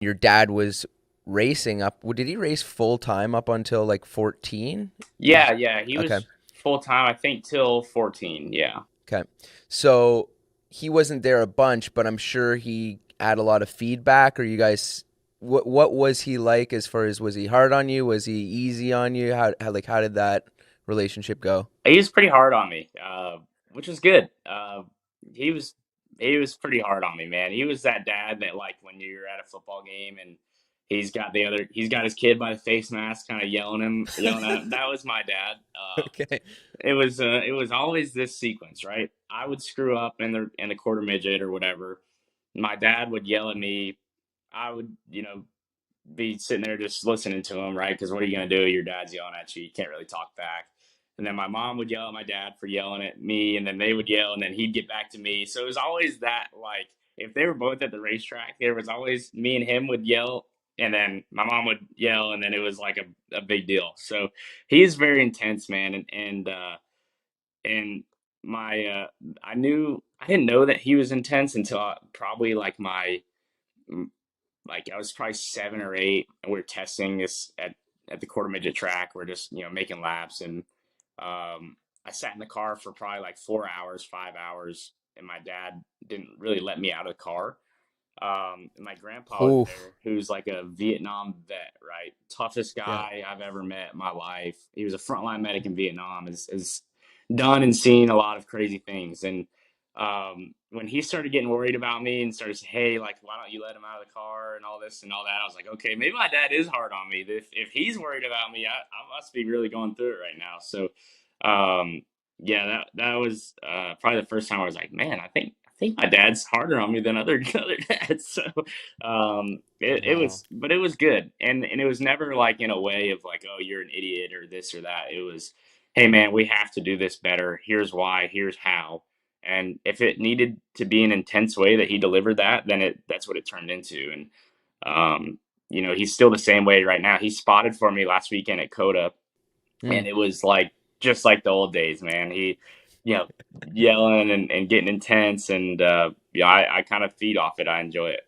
your dad was racing up. Did he race full time up until like 14? Yeah, yeah, he Okay. was full time, I think, till 14. Yeah. Okay. So he wasn't there a bunch, but I'm sure he had a lot of feedback. Or you guys, what was he like as far as, was he hard on you? Was he easy on you? How did that relationship go? He was pretty hard on me, which was good. He was he was pretty hard on me, man. He was that dad that, like, when you're at a football game and he's got his kid by the face mask, kind of yelling at him. That was my dad. Okay. It was always this sequence, right? I would screw up in the quarter midget or whatever. My dad would yell at me. I would, be sitting there just listening to him, right? Because what are you gonna do? Your dad's yelling at you. You can't really talk back. And then my mom would yell at my dad for yelling at me, and then they would yell, and then he'd get back to me. So it was always that, like, if they were both at the racetrack, there was always me and him would yell, and then my mom would yell, and then it was like a big deal. So he's very intense, man, and my I didn't know that he was intense until probably like my like I was probably 7 or 8, and we are testing this at the quarter midget track. We're just making laps, and I sat in the car for probably like 4 hours, 5 hours, and my dad didn't really let me out of the car. And my grandpa was Oof. there, who's like a Vietnam vet, right? Toughest Yeah. guy I've ever met in my life. He was a frontline medic in Vietnam. Has done and seen a lot of crazy things, and when he started getting worried about me and started saying, "Hey, like, why don't you let him out of the car and all this and all that?" I was like, "Okay, maybe my dad is hard on me. If he's worried about me, I must be really going through it right now." So, um, yeah, that was probably the first time I was like, "Man, I think my dad's harder on me than other other dads." So, it Wow. was, but it was good, and it was never like in a way of like, "Oh, you're an idiot" or this or that. It was, "Hey, man, we have to do this better. Here's why. Here's how." And if it needed to be an intense way that he delivered that, then that's what it turned into. And he's still the same way right now. He spotted for me last weekend at Coda, Hmm. and it was like just like the old days, man. He, you know, yelling and getting intense, and I kind of feed off it. I enjoy it.